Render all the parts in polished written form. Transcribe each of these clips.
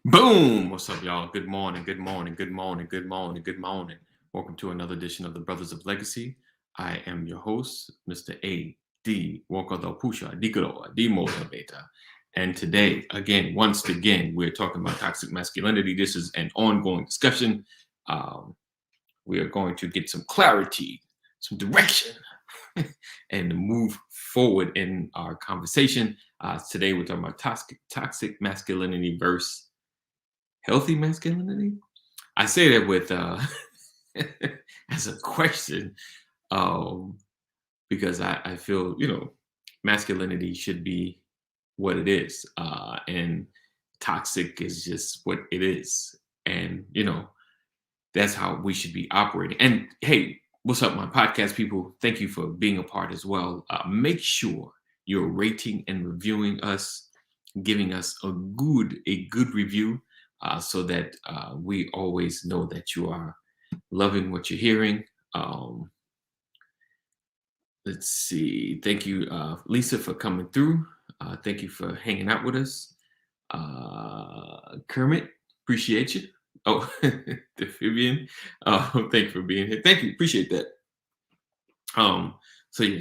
Boom! What's up, y'all? Good morning, good morning, good morning, good morning, good morning. Welcome to another edition of the Brothers of Legacy. I am your host, Mr. A.D. Walker the Pusha, Dikoro, the Motivator. And today, once again, we're talking about toxic masculinity. This is an ongoing discussion. Um, we are going to get some clarity, some direction, and move forward in our conversation. Today, we're talking about toxic masculinity versus healthy masculinity. I say that with as a question, um, because I feel masculinity should be what it is, and toxic is just what it is, and that's how we should be operating. And hey, what's up, my podcast people? Thank you for being a part as well. Make sure you're rating and reviewing us, giving us a good review, so that we always know that you are loving what you're hearing. Um, let's see. Thank you, Lisa, for coming through. Thank you for hanging out with us. Kermit, appreciate you. Oh, the Vivian, thank you for being here. Thank you, appreciate that.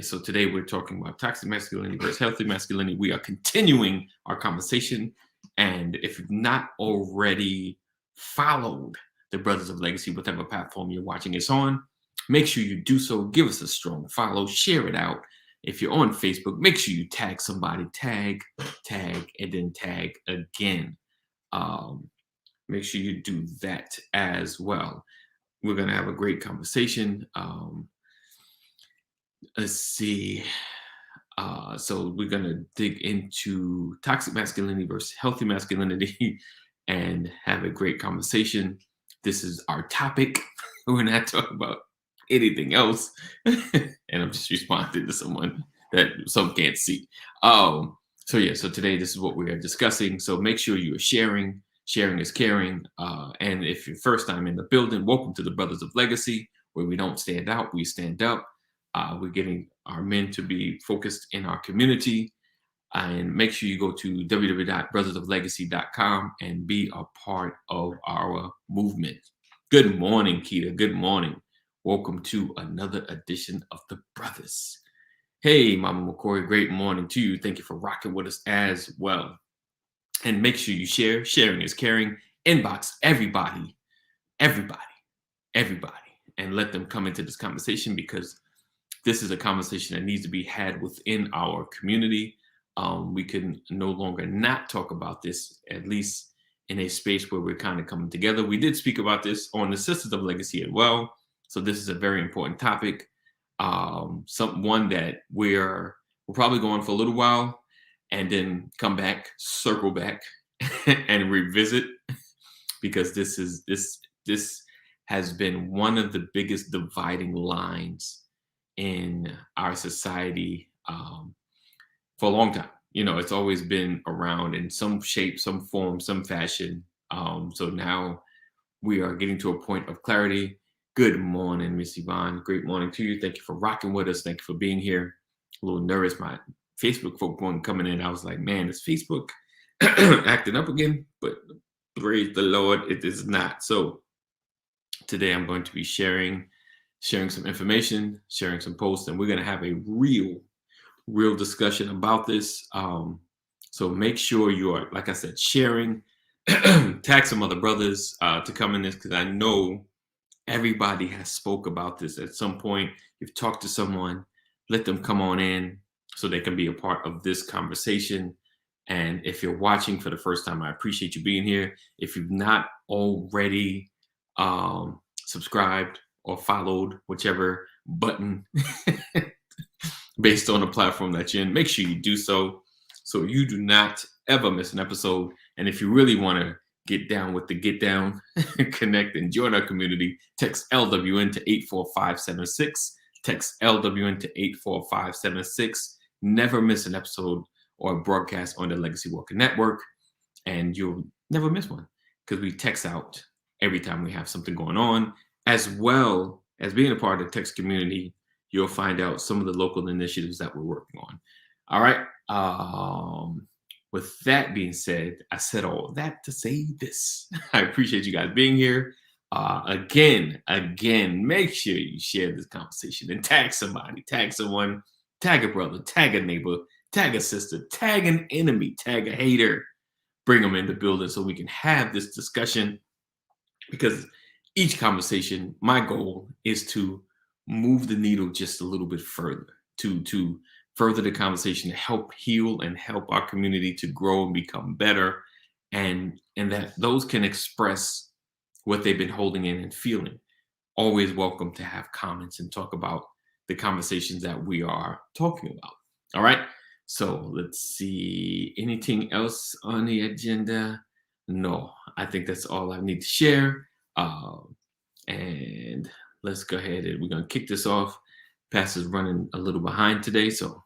So today we're talking about toxic masculinity versus healthy masculinity. We are continuing our conversation, and if you've not already followed the Brothers of Legacy, whatever platform you're watching us on, make sure you do so. Give us a strong follow, share it out. If you're on Facebook, make sure you tag somebody, tag, and then tag again. Make sure you do that as well. We're gonna have a great conversation. Let's see. So we're gonna dig into toxic masculinity versus healthy masculinity and have a great conversation. This is our topic. We're not talking about anything else. And I'm just responding to someone that some can't see. So today this is what we are discussing. So make sure you are sharing. Sharing is caring. And if you're first time in the building, welcome to the Brothers of Legacy, where we don't stand out, we stand up. We're getting our men to be focused in our community. And make sure you go to www.brothersoflegacy.com and be a part of our movement. Good morning, Keita. Good morning. Welcome to another edition of the Brothers. Hey, Mama McCoy, great morning to you. Thank you for rocking with us as well. And make sure you share. Sharing is caring. Inbox everybody, and let them come into this conversation, because this is a conversation that needs to be had within our community. We can no longer not talk about this, at least in a space where we're kind of coming together. We did speak about this on the Sisters of Legacy as well. So this is a very important topic. One that we're probably going for a little while, and then come back, circle back, and revisit, because this has been one of the biggest dividing lines in our society, for a long time. It's always been around in some shape, some form, some fashion. So now we are getting to a point of clarity. Good morning, Miss Yvonne. Great morning to you. Thank you for rocking with us. Thank you for being here. A little nervous. My Facebook folk coming in. I was like, man, is Facebook acting up again? But praise the Lord, it is not. So today I'm going to be sharing some information, sharing some posts, and we're going to have a real discussion about this. So make sure you are, like I said, sharing, tag some other brothers to come in this, because I know everybody has spoke about this at some point. You've talked to someone, let them come on in so they can be a part of this conversation. And if you're watching for the first time, I appreciate you being here. If you've not already subscribed or followed, whichever button based on the platform that you're in, make sure you do so you do not ever miss an episode. And if you really want to get down with the get down, connect and join our community, text LWN to 84576. Text LWN to 84576. Never miss an episode or a broadcast on the Legacy Walker Network, and you'll never miss one, because we text out every time we have something going on. As well as being a part of the text community, you'll find out some of the local initiatives that we're working on. All right. with that being said, I said all of that to say this. I appreciate you guys being here. Again, make sure you share this conversation and tag somebody, tag someone, tag a brother, tag a neighbor, tag a sister, tag an enemy, tag a hater. Bring them in the building so we can have this discussion, because each conversation, my goal is to move the needle just a little bit further, to further the conversation, to help heal and help our community to grow and become better, and that those can express what they've been holding in and feeling. Always welcome to have comments and talk about the conversations that we are talking about. All right. So let's see. Anything else on the agenda? No, I think that's all I need to share. And let's go ahead and we're going to kick this off. Pastor's running a little behind today, so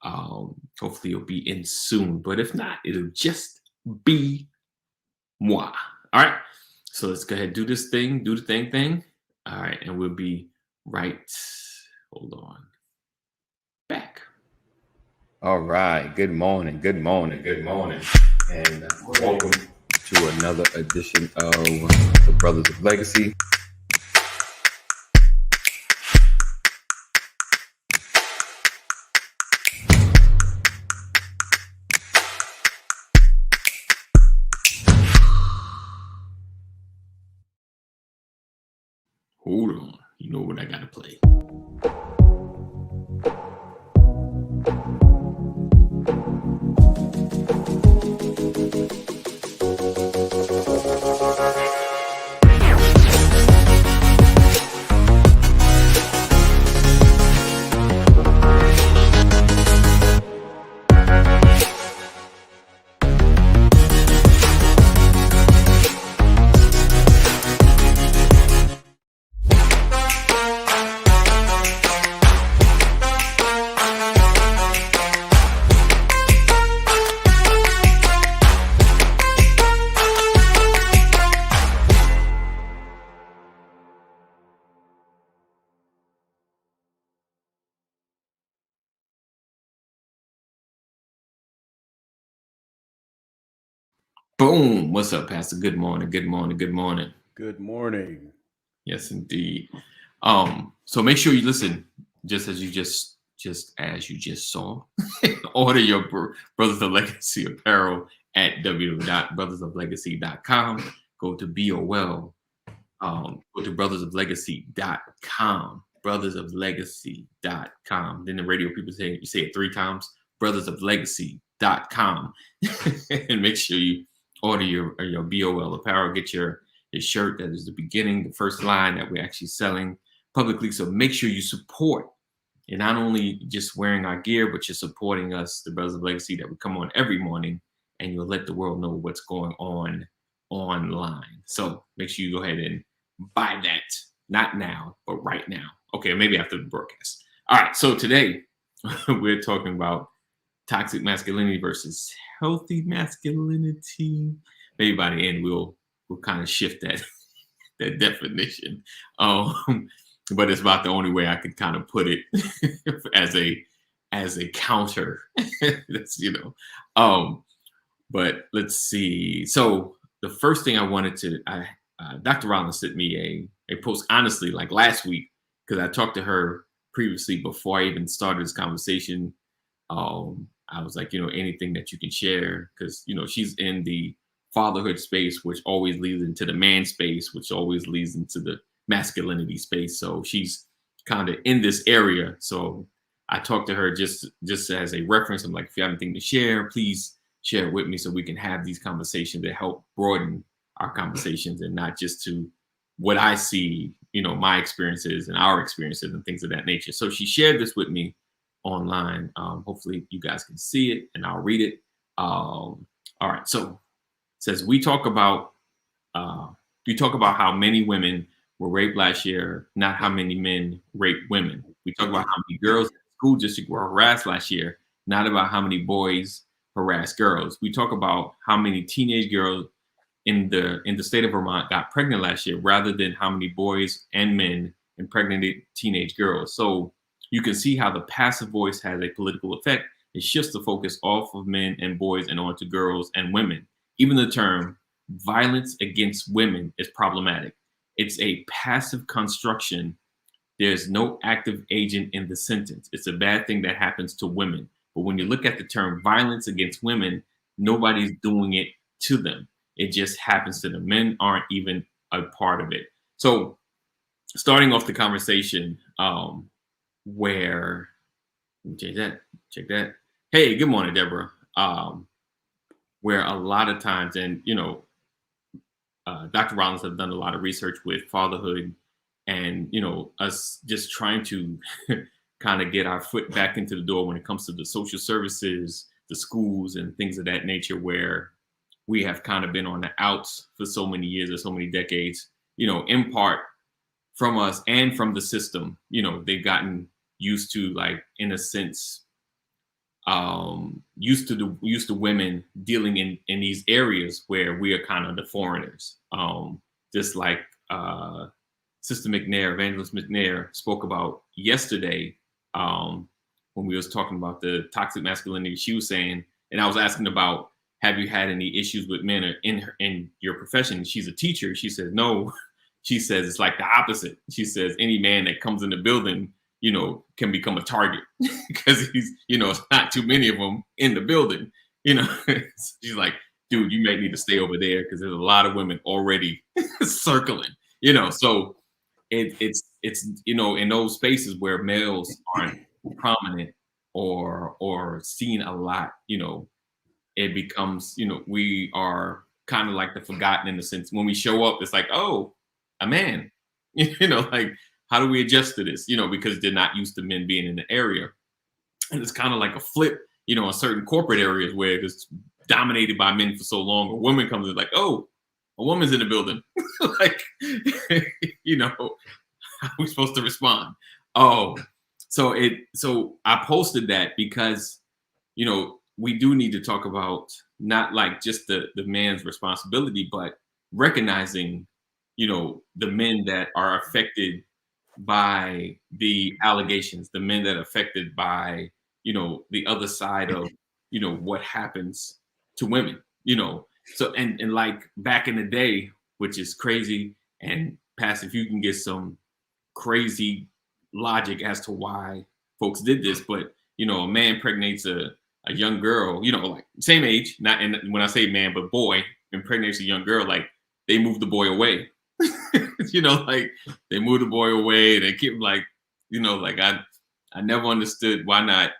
hopefully he'll be in soon. But if not, it'll just be moi. All right. So let's go ahead and do this thing, do the thing. All right. And we'll be right. Hold on. Back. All right. Good morning. And welcome to another edition of the Brothers of Legacy. Hold on. You know what I got to play. Boom. What's up, Pastor? Good morning. Good morning. Yes, indeed. So make sure you listen, just as you just saw. Order your Brothers of Legacy apparel at www.brothersoflegacy.com. Go to BOL. Go to brothersoflegacy.com. Brothersoflegacy.com. Then the radio people say it 3 times. Brothersoflegacy.com. And make sure you order your BOL apparel. Get your shirt. That is the beginning, the first line that we're actually selling publicly. So make sure you support. You're not only just wearing our gear, but you're supporting us, the Brothers of Legacy, that we come on every morning, and you'll let the world know what's going on online. So make sure you go ahead and buy that. Not now, but right now. Okay, maybe after the broadcast. All right, so today we're talking about toxic masculinity versus healthy masculinity. Maybe by the end we'll kind of shift that definition. But it's about the only way I could kind of put it as a counter. That's but let's see. So the first thing I wanted to Dr. Rollins sent me a post, honestly, like last week, because I talked to her previously before I even started this conversation. I was like, anything that you can share, because she's in the fatherhood space, which always leads into the man space, which always leads into the masculinity space. So she's kind of in this area. So I talked to her just as a reference. I'm like, if you have anything to share, please share it with me so we can have these conversations that help broaden our conversations, and not just to what I see, my experiences and our experiences and things of that nature. So she shared this with me online. Hopefully you guys can see it, and I'll read it. All right. So it says, we talk about how many women were raped last year, not how many men raped women. We talk about how many girls in the school district were harassed last year, not about how many boys harassed girls. We talk about how many teenage girls in the state of Vermont got pregnant last year, rather than how many boys and men impregnated teenage girls. So you can see how the passive voice has a political effect. It shifts the focus off of men and boys and onto girls and women. Even the term violence against women is problematic. It's a passive construction. There's no active agent in the sentence. It's a bad thing that happens to women. But when you look at the term violence against women, nobody's doing it to them. It just happens to them. Men aren't even a part of it. So starting off the conversation, where check that. Hey, good morning, Deborah. Where a lot of times, and Dr. Rollins has done a lot of research with fatherhood, and us just trying to kind of get our foot back into the door when it comes to the social services, the schools, and things of that nature, where we have kind of been on the outs for so many years or so many decades, in part from us and from the system. They've gotten used to, like, in a sense, used to women dealing in these areas where we are kind of the foreigners. Just like Sister McNair, Evangelist McNair, spoke about yesterday, when we was talking about the toxic masculinity. She was saying, and I was asking about, have you had any issues with men in your profession? She's a teacher. She says no. She says it's like the opposite. She says any man that comes in the building, can become a target because he's, it's not too many of them in the building. She's like, dude, you may need to stay over there because there's a lot of women already circling. So it's in those spaces where males aren't prominent or seen a lot, it becomes, we are kind of like the forgotten, in the sense when we show up, it's like, oh, a man, like, how do we adjust to this? Because they're not used to men being in the area. And it's kind of like a flip, in certain corporate areas where it's dominated by men for so long, a woman comes in like, oh, a woman's in the building. Like, how are we supposed to respond? Oh, so I posted that because, we do need to talk about not like just the man's responsibility, but recognizing, the men that are affected by the allegations, the men that are affected by, the other side of, what happens to women, So, and like back in the day, which is crazy, and Pastor, if you can get some crazy logic as to why folks did this, but, a man impregnates a young girl, like same age, not, and when I say man, but boy, impregnates a young girl, like they move the boy away. Like they move the boy away. They keep like, like I never understood why not,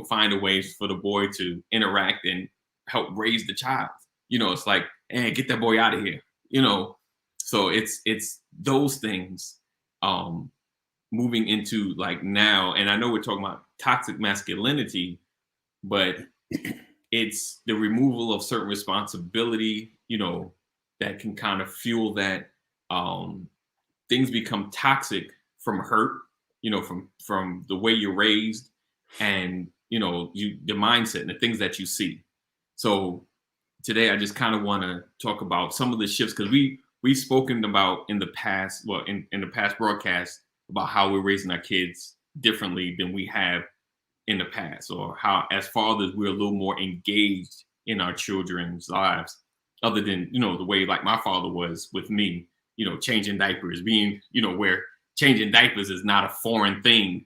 find a way for the boy to interact and help raise the child. It's like, hey, get that boy out of here. So it's those things moving into like now. And I know we're talking about toxic masculinity, but it's the removal of certain responsibility, that can kind of fuel that. Things become toxic from hurt, from the way you're raised, and the mindset and the things that you see. So today I just kind of want to talk about some of the shifts, because we've spoken about in the past, well, in the past broadcast, about how we're raising our kids differently than we have in the past, or how as fathers we're a little more engaged in our children's lives, other than the way like my father was with me, changing diapers, being, where changing diapers is not a foreign thing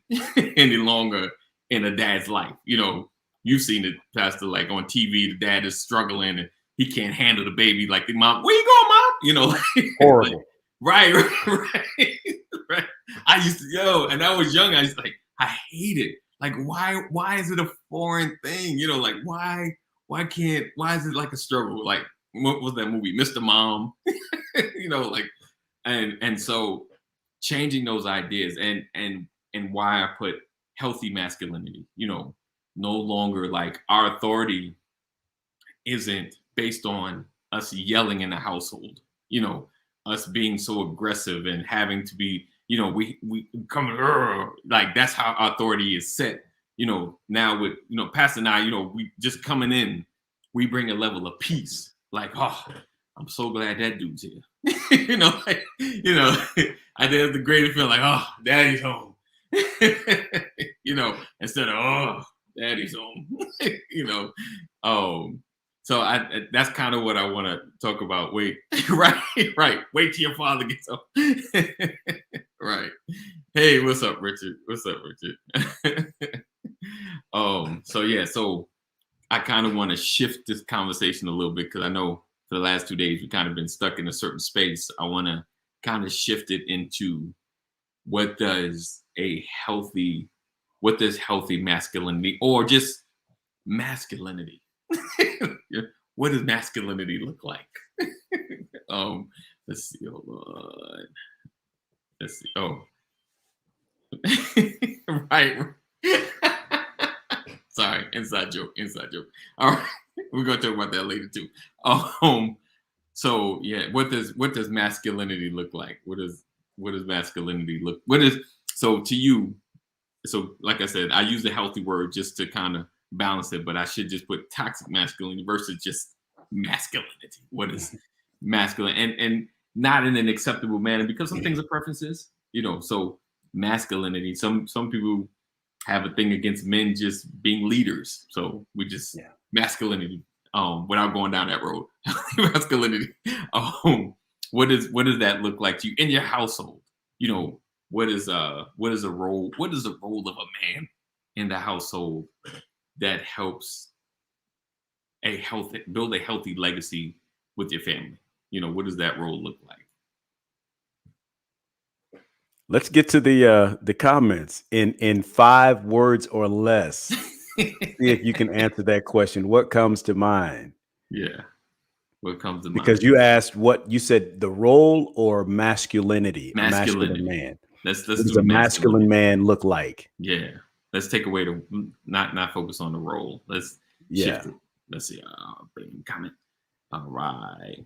any longer in a dad's life. You've seen it, Pastor, like on TV, the dad is struggling and he can't handle the baby. Like, the mom, where you going, mom? Like, Horrible. Like, right. I used to, and I was young, I was like, I hate it. Like, why is it a foreign thing? Like, why is it like a struggle? Like, what was that movie, Mr. Mom? Like, and so changing those ideas, and why I put healthy masculinity, no longer like our authority isn't based on us yelling in the household, us being so aggressive and having to be, we come, like that's how our authority is set. Now with, Pastor and I, we just coming in, we bring a level of peace. Like, oh, I'm so glad that dude's here. I did have the greatest feeling like, oh, daddy's home. Instead of, oh, Daddy's home. you know. So that's kind of what I want to talk about. Wait, right, right. Wait till your father gets home. right. Hey, what's up, Richard? What's up, Richard? So yeah, so I kind of want to shift this conversation a little bit because I know for the last 2 days we've kind of been stuck in a certain space. I want to kind of shift it into what does what does healthy masculinity or just masculinity? What does masculinity look like? um, let's see. Hold on. Let's see. Oh, right. Sorry, inside joke. Inside joke. All right, we're gonna talk about that later too. So yeah, what does masculinity look like? What does masculinity look? What is so to you? So like I said, I use the healthy word just to kind of balance it, but I should just put toxic masculinity versus just masculinity. What is masculine and not in an acceptable manner because some things are preferences, so masculinity. Some people have a thing against men just being leaders. So we just masculinity, without going down that road. Masculinity. What does that look like to you in your household? What is the role of a man in the household that helps build a healthy legacy with your family? What does that role look like? Let's get to the comments in 5 words or less. See if you can answer that question. What comes to mind? Yeah. What comes to mind? Because you asked what you said, the role or masculinity. Masculinity. Masculine man. Let's what does a masculine man look like? Yeah. Let's take away not focus on the role. Let's shift it. Let's see. Comment. All right.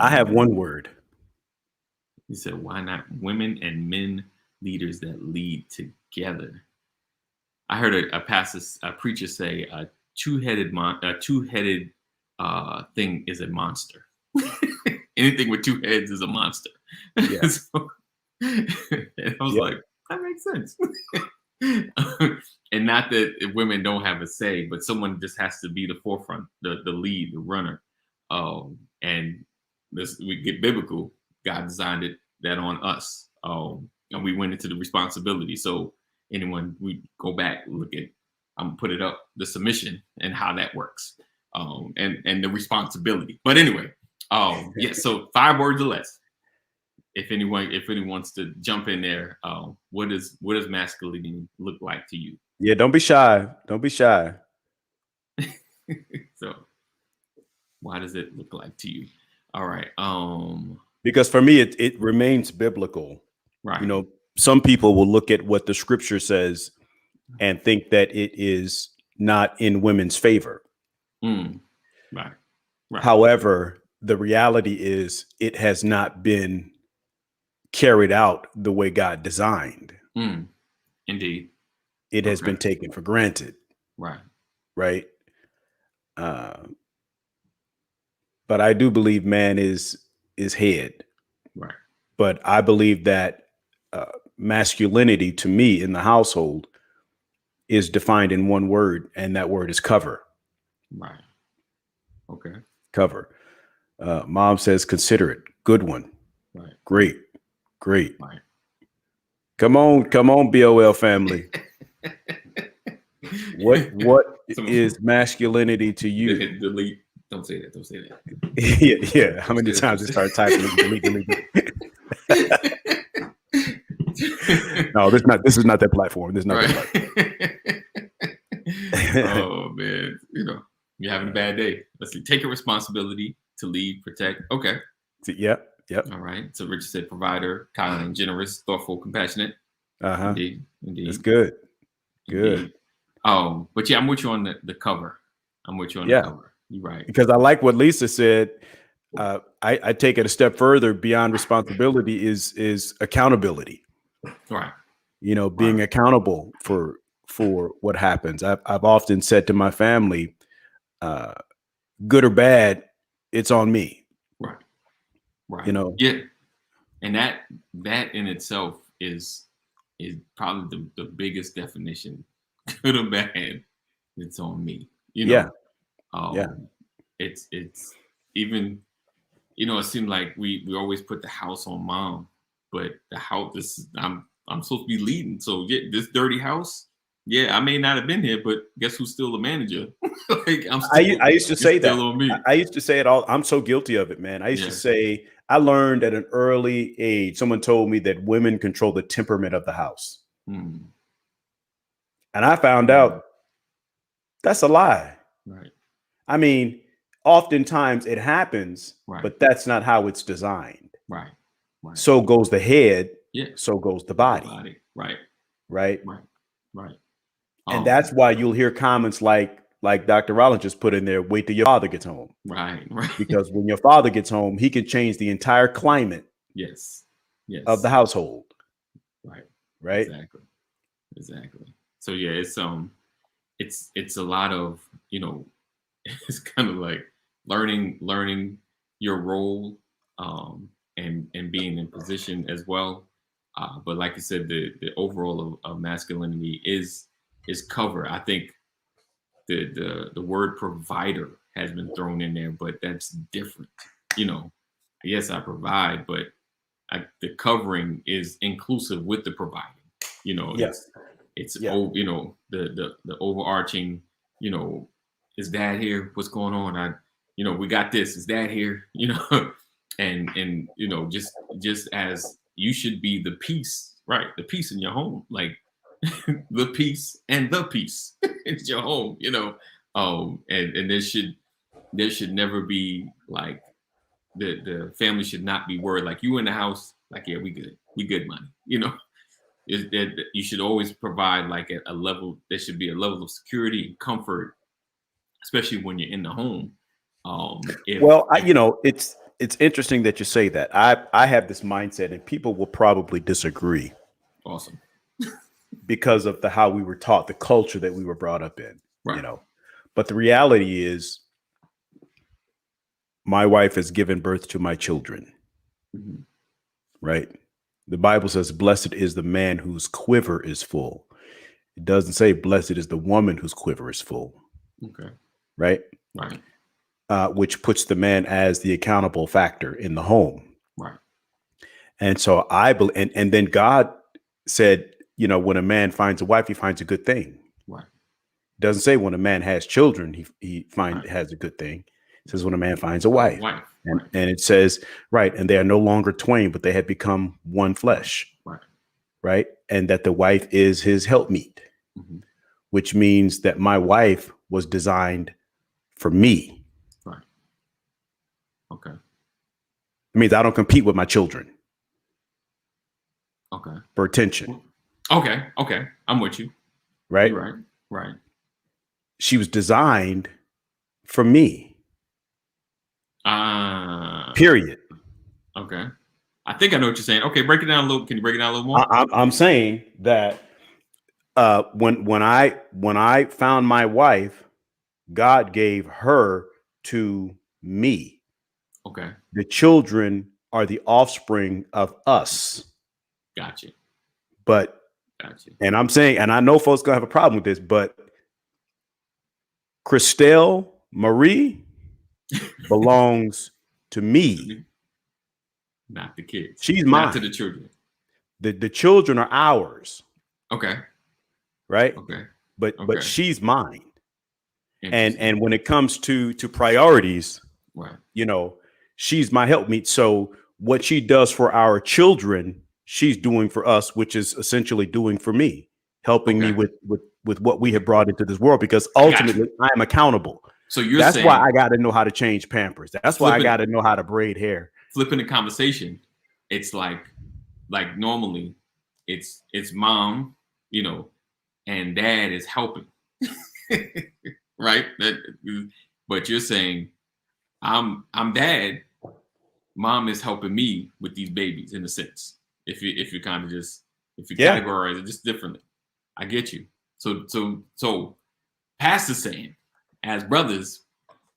I have one word. He said, why not women and men leaders that lead together? I heard a preacher say a two-headed thing is a monster. Anything with 2 heads is a monster. Yeah. And I was like, that makes sense. And not that women don't have a say, but someone just has to be the forefront, the lead, the runner. And we get biblical. God designed that on us, and we went into the responsibility. So we go back, look at, I'm gonna put it up, the submission and how that works, and the responsibility. But anyway, yeah. So 5 words or less. If anyone wants to jump in there, what does masculinity look like to you? Yeah, don't be shy. Don't be shy. So, why does it look like to you? All right. Because for me, it remains biblical. Right. Some people will look at what the scripture says and think that it is not in women's favor. Right. However, the reality is it has not been carried out the way God designed. Indeed. It has been taken for granted. Right. Right. But I do believe man is head. Right. But I believe that masculinity to me in the household is defined in one word, and that word is cover. Right. Okay. Cover. Mom says, considerate. Good one. Right. Great. Right. Come on, BOL family. What is masculinity to you? Delete. Don't say that. Yeah. How many times you start typing delete? No, this is not that platform. This is not that platform. Oh man, you're having a bad day. Let's see. Take a responsibility to lead, protect. Okay. Yep. All right. So Richard said provider, kind, generous, thoughtful, compassionate. Indeed. That's good. Good. But yeah, I'm with you on the cover. The cover. You're right. Because I like what Lisa said. I take it a step further beyond responsibility is accountability. Right. Being accountable for what happens. I've often said to my family, good or bad, it's on me. Right. Yeah. And that in itself is probably the biggest definition good or bad, it's on me. Yeah. Yeah. It's even, it seemed like we always put the house on mom, but the house, I'm supposed to be leading. So yeah, this dirty house, yeah, I may not have been here, but guess who's still the manager? Like I used to it's say still that. on me. I used to say it all. I'm so guilty of it, man. I used to Yeah. say, I learned at an early age, someone told me that women control the temperament of the house. Hmm. And I found Hmm. out that's a lie. Right. I mean, oftentimes it happens, Right. but that's not how it's designed. Right. Right. So goes the head, Yeah. so goes the The body, body. Right. right? Right. Right. And that's why you'll hear comments like Dr. Rollins just put in there, wait till your father gets home. Right. Right. Because when your father gets home, he can change the entire climate Yes. Yes. of the household. Right. Right. Exactly. Exactly. So yeah, it's a lot of, it's kind of like learning your role, and being in position as well. But like you said, the overall of masculinity is cover. I think the word provider has been thrown in there, but that's different. You know, yes, I provide, but the covering is inclusive with the providing. Yeah. It's Yeah. the overarching. Is dad here? What's going on? We got this. Is dad here? And just as you should be the peace, right? The peace in your home, like the peace and the peace it's your home. And there should never be like the family should not be worried. Like you in the house, like yeah, we good money. Is that you should always provide like a level. There should be a level of security and comfort, especially when you're in the home. Well, it's interesting that you say that. I have this mindset, and people will probably disagree Awesome. because of how we were taught, the culture that we were brought up in. Right. But the reality is, my wife has given birth to my children. Mm-hmm. Right. The Bible says, "Blessed is the man whose quiver is full." It doesn't say, "Blessed is the woman whose quiver is full." Okay. Right. Right. Which puts the man as the accountable factor in the home. Right. And so I believe, and then God said, when a man finds a wife, he finds a good thing. Right. Doesn't say when a man has children, he Right. has a good thing. It says when a man finds a wife. Right. And it says, right, and they are no longer twain, but they have become one flesh. Right. Right. And that the wife is his helpmeet, Mm-hmm. which means that my wife was designed for me. Right. Okay. It means I don't compete with my children. Okay. For attention. Okay. Okay. I'm with you. Right. You're right. Right. She was designed for me. Period. Okay. I think I know what you're saying. Okay, break it down a little. Can you break it down a little more? I'm saying that when I found my wife, God gave her to me. Okay. The children are the offspring of us. Gotcha. But and I'm saying, and I know folks gonna have a problem with this, but Christelle Marie belongs to me. Not the kids. She's mine. Not to the children. The children are ours. Okay. Right? Okay. But she's mine. And when it comes to priorities, right. She's my helpmeet. So what she does for our children, she's doing for us, which is essentially doing for me, helping me with what we have brought into this world, because ultimately I am accountable. So that's why I got to know how to change Pampers. That's why I got to know how to braid hair. Flipping the conversation, it's like normally it's mom, and dad is helping. Right? But you're saying I'm dad, mom is helping me with these babies, in a sense. If you kind of categorize it just differently. I get you. So Pastor saying, as brothers,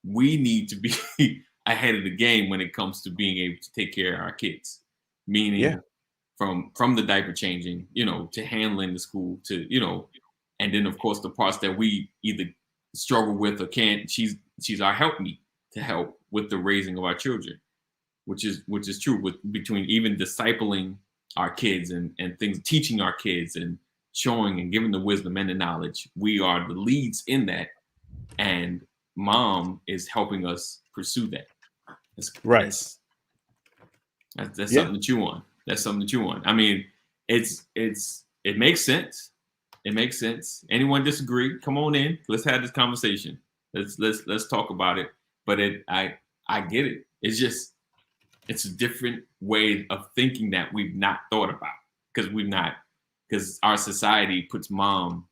we need to be ahead of the game when it comes to being able to take care of our kids. Meaning from the diaper changing, to handling the school, to And then of course the parts that we either struggle with or can't, she's our helpmeet to help with the raising of our children, which is true with between even discipling our kids and things, teaching our kids and showing and giving the wisdom and the knowledge. We are the leads in that, and mom is helping us pursue that. Right. That's something to chew on. That's something to chew on. I mean, it makes sense. It makes sense. Anyone disagree? Come on in. Let's have this conversation. Let's talk about it. But I get it. It's just, it's a different way of thinking that we've not thought about, because our society puts mom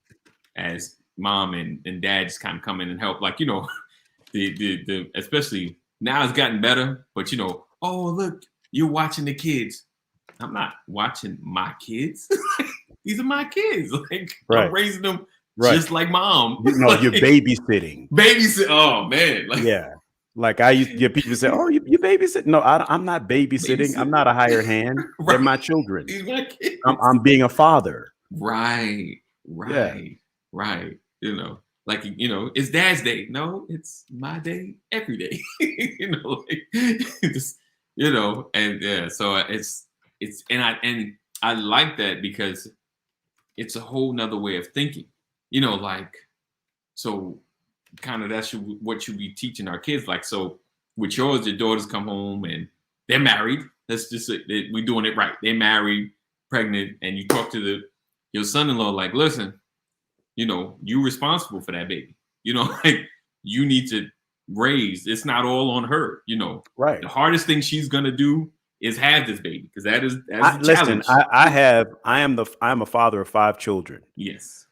and dad just kind of come in and help. Like, the especially now it's gotten better, but oh, look, you're watching the kids. I'm not watching my kids. These are my kids. Like, right. I'm raising them just like mom. Like, you're babysitting. Oh man. Like, yeah. Like I used to get people say, "Oh, you babysit?" No, I'm not babysitting. I'm not a hired hand. Right. They're my children. These my kids. I'm being a father. Right. Yeah. Right. Like, it's dad's day. No, it's my day every day. And yeah, so it's and I like that because it's a whole nother way of thinking, like, so kind of that's what you be teaching our kids. Like, so with yours, your daughters come home and they're married. That's just we're doing it right. They're married, pregnant, and you talk to your son-in-law like, listen, you're responsible for that baby. Like, you need to raise. It's not all on her. Right. The hardest thing she's gonna do is have this baby, because that is a listen, challenge. I'm a father of 5 children. Yes.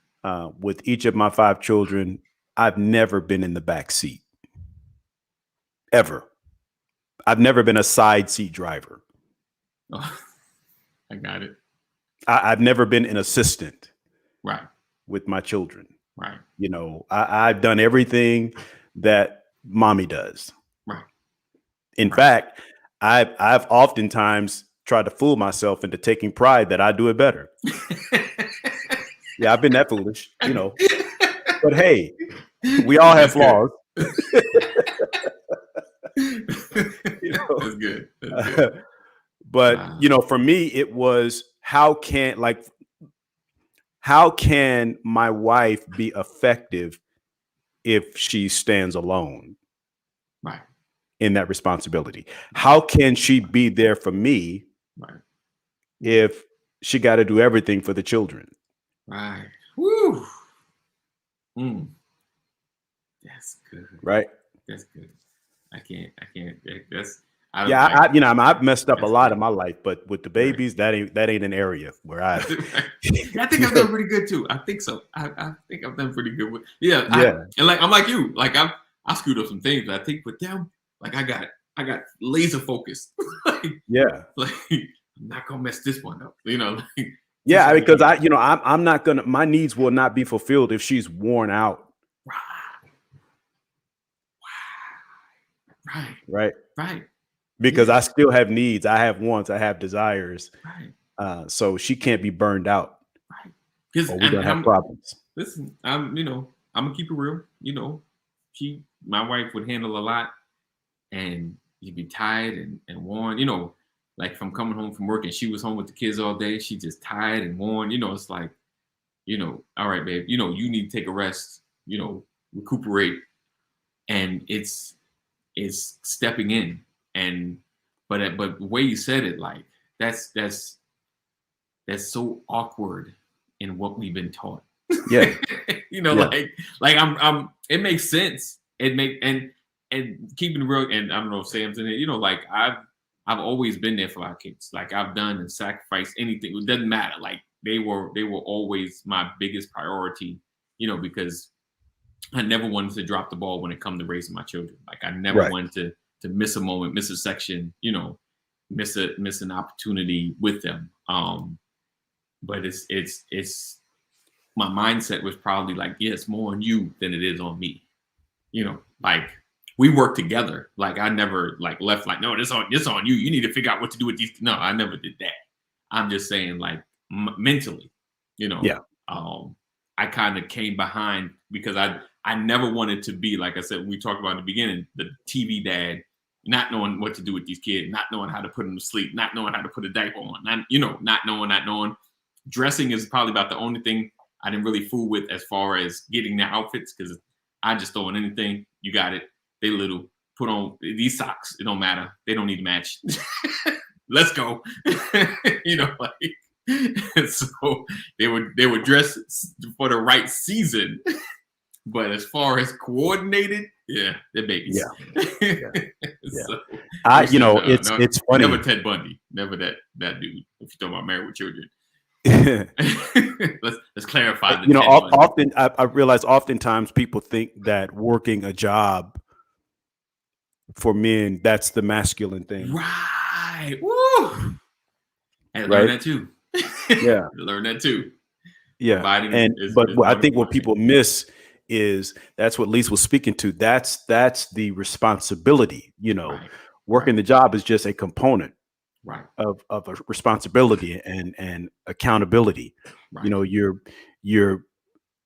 With each of my 5 children, I've never been in the back seat. Ever. I've never been a side seat driver. Oh, I got it. I've never been an assistant. Right. With my children. Right. I've done everything that mommy does. Right. In fact, I've oftentimes tried to fool myself into taking pride that I do it better. Yeah, I've been that foolish, But hey, we all have flaws. That's good. That's good. But for me, it was how can my wife be effective if she stands alone? Right. In that responsibility? How can she be there for me? Right. If she got to do everything for the children? Right. Woo. That's good. Right. That's good. I can't. I've messed up a lot in my life, but with the babies, right. that ain't an area where I think I've done pretty good too. I think so. I think I've done pretty good with and like, I'm like you. Like, I screwed up some things, but I think with them, like, I got laser focused. Like, I'm not gonna mess this one up. Like, because I'm not gonna, my needs will not be fulfilled if she's worn out. Right. Because I still have needs. I have wants. I have desires. Right. So she can't be burned out. Right. Because we're gonna have problems. Listen, I'm gonna keep it real. My wife would handle a lot, and you'd be tired and worn. Like, from coming home from work and she was home with the kids all day, she just tired and worn. It's like, all right, babe. You need to take a rest. Recuperate, and it's stepping in. But the way you said it, like, that's so awkward in what we've been taught. Yeah. Like I'm it makes sense. And keeping it real, and I don't know if Sam's in it, like, I've always been there for our kids. Like, I've done and sacrificed anything. It doesn't matter. Like, they were always my biggest priority, because I never wanted to drop the ball when it comes to raising my children. Like, I never wanted to miss a moment, miss a section, miss an opportunity with them. But it's my mindset was probably like, yeah, it's more on you than it is on me. Like, we work together. Like, I never like left like, no, this on you. You need to figure out what to do with these. No, I never did that. I'm just saying, like, mentally, I kind of came behind because I never wanted to be, like I said, we talked about in the beginning, the TV dad, not knowing what to do with these kids, not knowing how to put them to sleep, not knowing how to put a diaper on, not knowing. Dressing is probably about the only thing I didn't really fool with as far as getting their outfits, because I just throw in anything. You got it. They little. Put on these socks. It don't matter. They don't need to match. Let's go. So they would dress for the right season. But as far as coordinated, yeah, they're babies. Yeah. So, it's funny. Never Ted Bundy. Never that dude. If you're talking about Married with Children. let's clarify. Often I realize oftentimes people think that working a job for men, that's the masculine thing. Right. Woo. I learned that too. Yeah. Learn that too. Yeah. But I think what people miss is that's what Lisa was speaking to. That's the responsibility. Working the job is just a component of a responsibility and accountability. Right. You're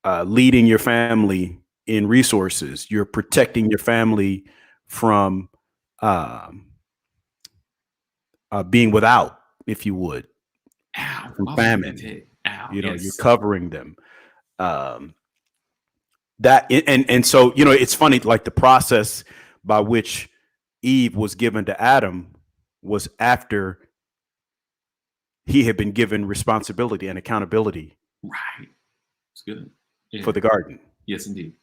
leading your family in resources. You're protecting your family from being without, if you would, from famine. You're covering them. That and so it's funny, like the process by which Eve was given to Adam was after he had been given responsibility and accountability. Right. It's good. For the garden. Yes, indeed.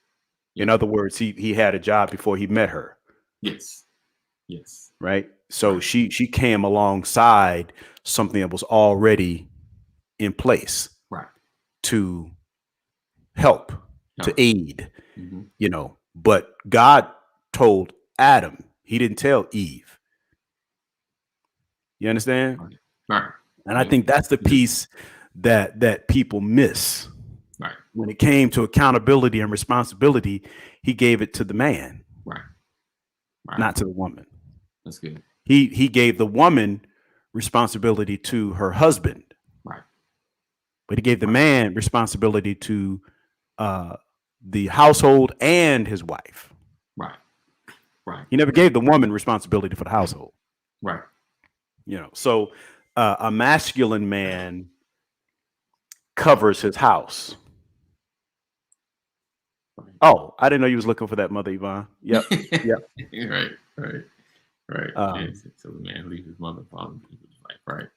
In other words, he had a job before he met her. Yes. Right. So she came alongside something that was already in place. Right. To help, to aid, but God told Adam, he didn't tell Eve. You understand? Right. And I think that's the piece that people miss. Right. When it came to accountability and responsibility, he gave it to the man. Right. Not to the woman. That's good. He gave the woman responsibility to her husband. Right. But he gave the man responsibility to the household and his wife. Right. He never gave the woman responsibility for the household. Right. So a masculine man covers his house. Right. Oh, I didn't know you was looking for that, Mother Yvonne. Yep. Right. So the man leaves his mother, father, his wife. Right.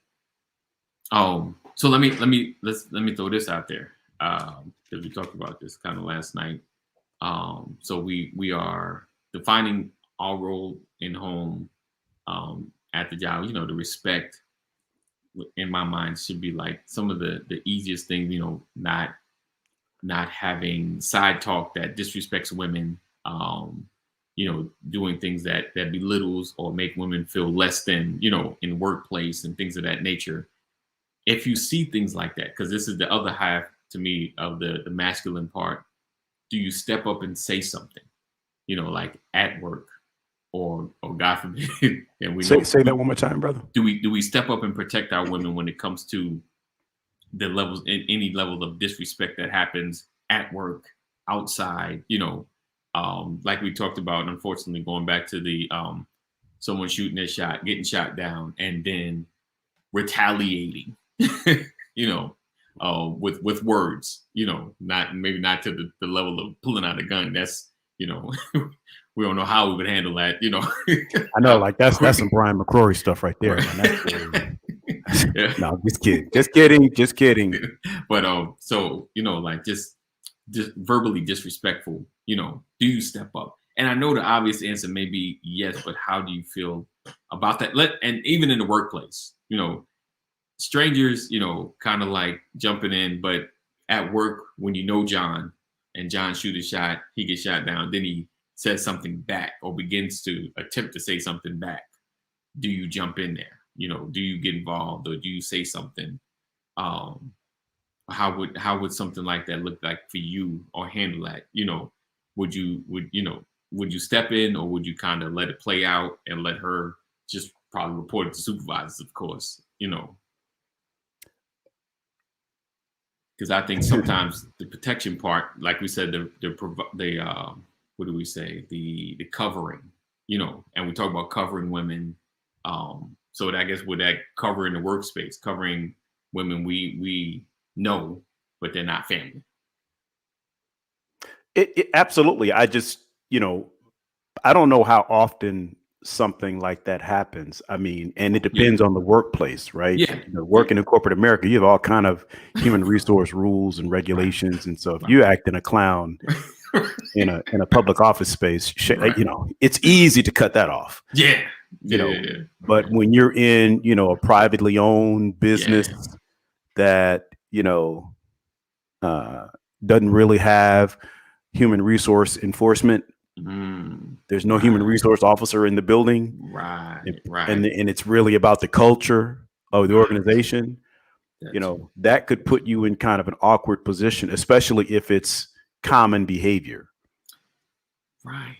So let me throw this out there. Because we talked about this kind of last night. So we are defining our role in home, at the job. The respect in my mind should be like some of the easiest things. Not having side talk that disrespects women. Doing things that belittles or make women feel less than, in the workplace and things of that nature. If you see things like that, because this is the other half to me of the masculine part, do you step up and say something, like at work or God forbid, and we say that one more time, brother. Do we step up and protect our women when it comes to the levels, any level of disrespect that happens at work, outside, like we talked about, unfortunately, going back to the someone shooting their shot, getting shot down, and then retaliating, with words, maybe not to the level of pulling out a gun. That's, we don't know how we would handle that, I know, like that's some Brian McCrory stuff right there. Man. No, just kidding. But so like just verbally disrespectful, do you step up? And I know the obvious answer may be yes, but how do you feel about that? And even in the workplace, strangers, kind of like jumping in, but at work, when John and John shoot a shot, he gets shot down, then he says something back or begins to attempt to say something back. Do you jump in there? Do you get involved or do you say something? How would something like that look like for you or handle that? Would you step in or would you kind of let it play out and let her just probably report it to supervisors, of course, because I think sometimes the protection part, like we said, the what do we say, the covering, and we talk about covering women. So I guess with that covering the workspace, covering women we know, but they're not family. It absolutely. I just, I don't know how often something like that happens. I mean, and it Yeah, depends on the workplace, right? yeah, Working in corporate America, you have all kind of human resource rules and right, regulations, and so if right, you act in a clown in a public office space, right. it's easy to cut that off. Yeah, You yeah, know, yeah, but right, when you're in, a privately owned business yeah. that uh, doesn't really have human resource enforcement. There's no human Right, resource officer in the building, right, and it's really about the culture of the right. organization. That too. That could put you in kind of an awkward position, especially if it's common behavior, Right.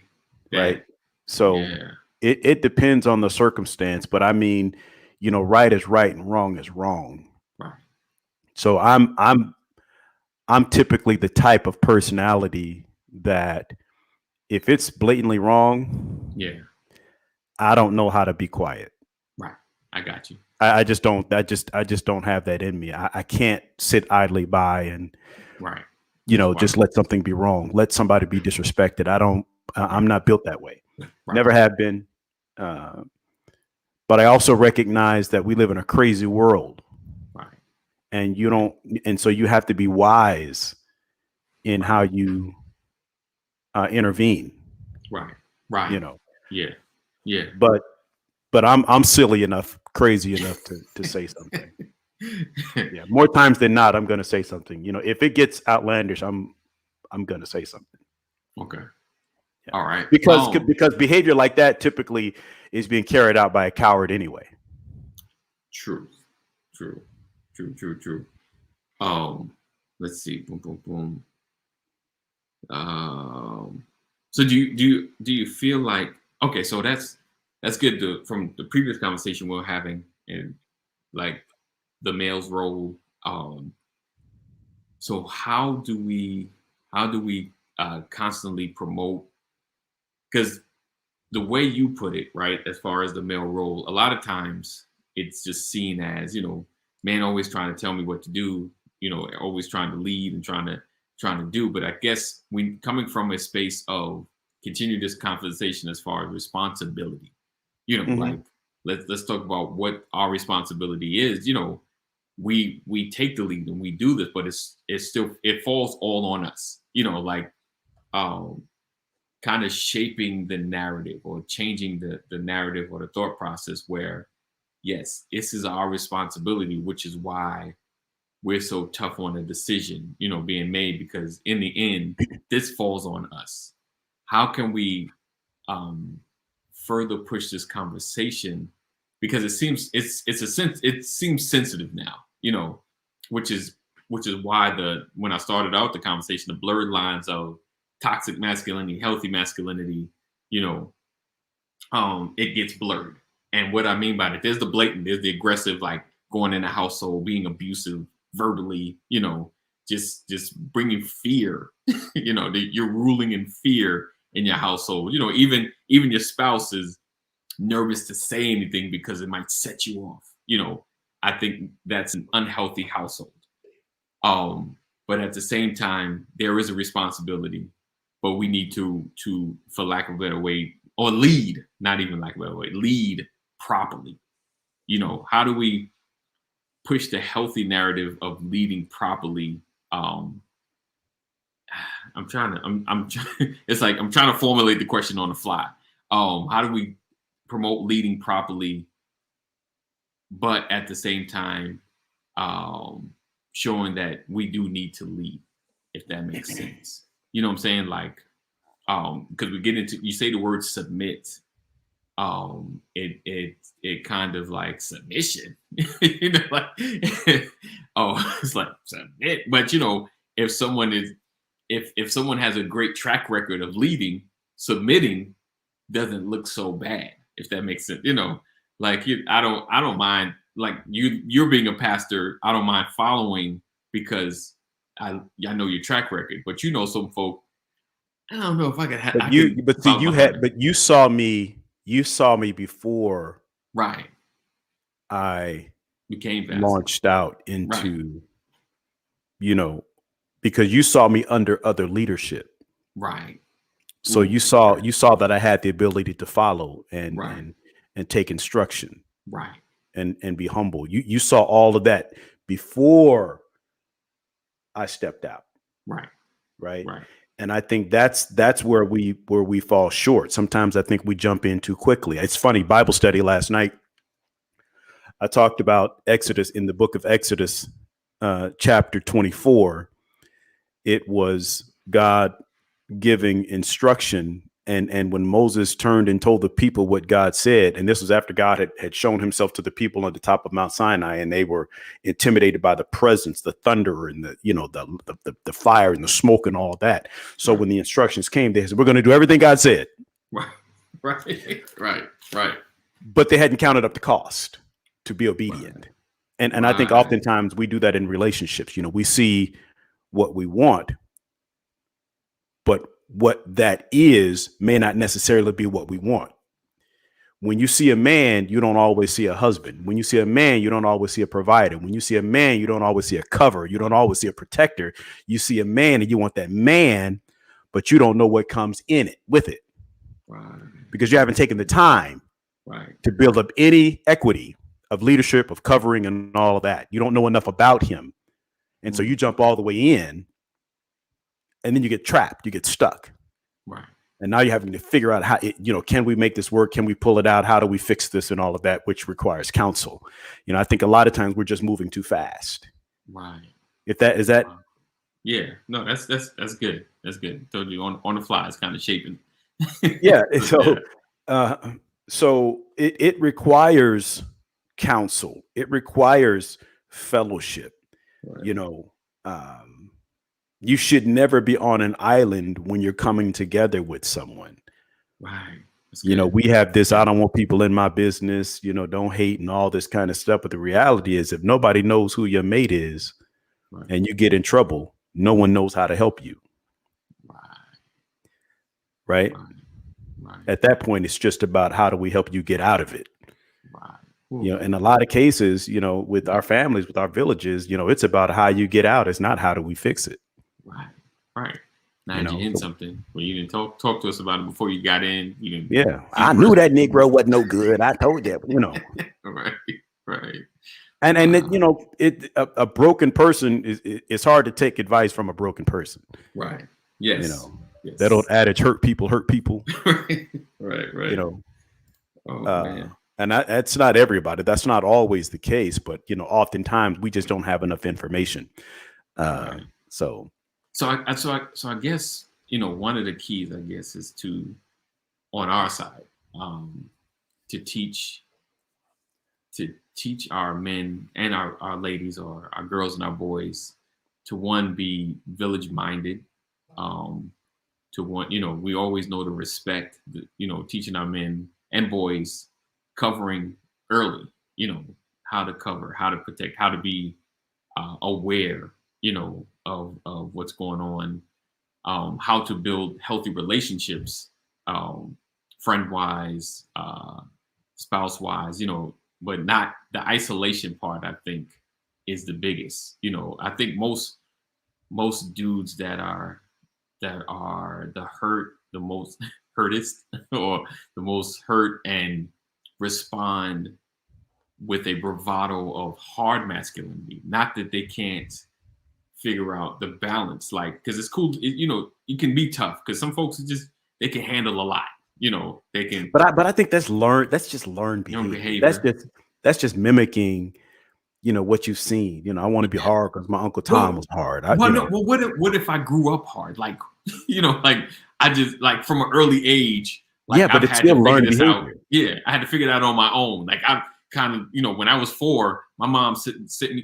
right? That. So Yeah. it depends on the circumstance, but I mean, right is right and wrong is wrong. Right. So I'm typically the type of personality that if it's blatantly wrong, Yeah. I don't know how to be quiet. Right. I got you. I just don't. I just don't have that in me. I can't sit idly by and Right. Right. just let something be wrong. Let somebody be disrespected. I don't. I'm Right. not built that way. Right. Never have been. Uh, but I also recognize that we live in a crazy world, Right. and you don't. And so you have to be wise in Right. how you intervene. Right. Right. You know. Yeah. Yeah. But I'm silly enough, crazy enough to say something. Yeah, more times than not, I'm going to say something. If it gets outlandish, I'm going to say something. Okay. Yeah, All right. because behavior like that typically is being carried out by a coward anyway. True. True. True. True. True. Um. Let's see. Boom. Boom. Boom. Um. So do you feel like, okay? So that's good. From the previous conversation we were having, and like the male's role. So how do we constantly promote, because the way you put it, right, as far as the male role, a lot of times it's just seen as, man always trying to tell me what to do, always trying to lead and trying to do. But I guess when coming from a space of continue this conversation as far as responsibility, Hmm. like let's talk about what our responsibility is. We take the lead and we do this, but it's still, it falls all on us. Like um kind of shaping the narrative or changing the narrative or the thought process where yes, this is our responsibility, which is why we're so tough on a decision, being made, because in the end, this falls on us. How can we um further push this conversation, because it's a sense, it seems sensitive now, which is why when I started out the conversation, the blurred lines of toxic masculinity, healthy masculinity, you know it gets blurred. And what I mean by that, there's the blatant, there's the aggressive, like going in a household, being abusive verbally, just bringing fear. You're ruling in fear in your household. Even your spouse is nervous to say anything because it might set you off. I think that's an unhealthy household. Um, but at the same time, there is a responsibility, but we need to, for lack of a better way, or lead, not even lack of a better way, lead properly. How do we push the healthy narrative of leading properly? Um, it's like I'm trying to formulate the question on the fly. How do we promote leading properly, but at the same time, um, showing that we do need to lead, if that makes sense. You know what I'm saying? Like, because we get into, you say the word submit, it kind of like submission, like oh, it's like submit. But if someone is, if someone has a great track record of leading, submitting doesn't look so bad, if that makes sense. Like I don't mind, like you're being a pastor, I don't mind following, because I know your track record, but you know some folk. I don't know if I could. I you, can but see, follow behind her. but you saw me before Right. I Became pastor. launched out Right. into, because you saw me under other leadership. Right. So Ooh, you saw that I had the ability to follow right. and take instruction Right. and be humble. You saw all of that before I stepped out, Right. right? Right. And I think that's where we fall short. Sometimes I think we jump in too quickly. It's funny, Bible study last night, I talked about Exodus in the book of Exodus, chapter 24. It was God giving instruction. And when Moses turned and told the people what God said, and this was after God had shown himself to the people on the top of Mount Sinai, and they were intimidated by the presence, the thunder, and the fire and the smoke and all of that. So Right. when the instructions came, they said, "We're going to do everything God said." Right. Right. Right. Right. But they hadn't counted up the cost to be obedient. And I think Right. oftentimes we do that in relationships. We see what we want, but what that is may not necessarily be what we want. When you see a man, you don't always see a husband. When you see a man, you don't always see a provider. When you see a man, you don't always see a cover. You don't always see a protector. You see a man and you want that man, but you don't know what comes in it with it. Right. Because you haven't taken the time Right. to build up any equity of leadership, of covering, and all of that. You don't know enough about him. And so you jump all the way in, and then you get trapped, you get stuck. Right. And now you're having to figure out how, can we make this work? Can we pull it out? How do we fix this and all of that, which requires counsel. I think a lot of times we're just moving too fast. Right. If that is that. Yeah, no, that's good. That's good. Told you on the fly, it's kind of shaping. Yeah. So it requires counsel. It requires fellowship. Right. You should never be on an island when you're coming together with someone. Right. We have this, I don't want people in my business, don't hate and all this kind of stuff. But the reality is, if nobody knows who your mate is, right, and you get in trouble, no one knows how to help you. Right. Right. At that point, it's just about how do we help you get out of it. Right. In a lot of cases, with our families, with our villages, it's about how you get out. It's not how do we fix it. Right. Right. Now you in something where you didn't talk to us about it before you got in. Yeah, I knew that Negro wasn't no good. I told you, Right. Right. And a broken person is hard to take advice from a broken person. Right. Yes. Yes. That old adage, hurt people. Right. Right. Man. And that's not everybody. That's not always the case, but oftentimes we just don't have enough information. Right. So I guess one of the keys, I guess, is to, on our side, to teach our men and our ladies, or our girls and our boys, to one, be village minded. To one, we always know to respect, teaching our men and boys, covering early, how to cover, how to protect, how to be aware, of what's going on, how to build healthy relationships, friend wise, spouse wise, but not the isolation part. I think is the biggest. I think most dudes that are the most hurtest, or the most hurt and respond with a bravado of hard masculinity. Not that they can't figure out the balance, because it's cool, you can be tough, because some folks they can handle a lot, they can. But I think that's learned. That's just learned behavior. That's just mimicking, what you've seen. I want to be hard because my Uncle Tom was hard. What if I grew up hard? I just from an early age. But it's still learned behavior. Out. Yeah, I had to figure it out on my own. I kind of, when I was 4, my mom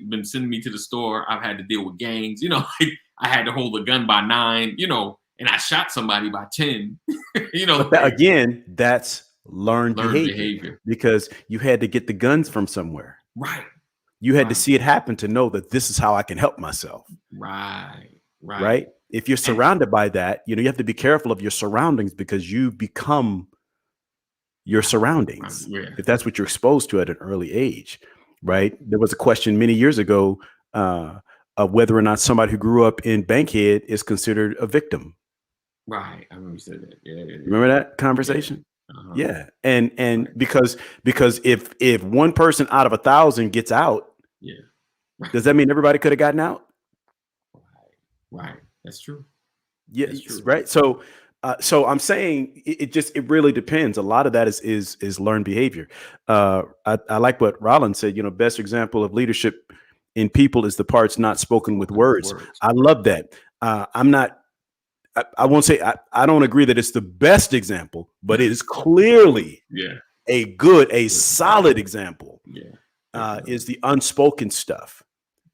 been sending me to the store. I've had to deal with gangs. I had to hold a gun by 9. And I shot somebody by 10. But again, that's learned behavior, because you had to get the guns from somewhere. Right. You had to see it happen to know that this is how I can help myself. Right. If you're surrounded by that, you have to be careful of your surroundings, because you become your surroundings. If that's what you're exposed to at an early age, right? There was a question many years ago of whether or not somebody who grew up in Bankhead is considered a victim. Right. I remember you said that. Yeah. Remember that conversation? Yeah. And because if one person out of 1,000 gets out, does that mean everybody could have gotten out? Right. That's true. Yeah. That's true. Right. So I'm saying it really depends. A lot of that is learned behavior. I like what Rollins said. Best example of leadership in people is the parts not spoken with words. I love that. I won't say I don't agree that it's the best example, but it is clearly a solid example. Is the unspoken stuff,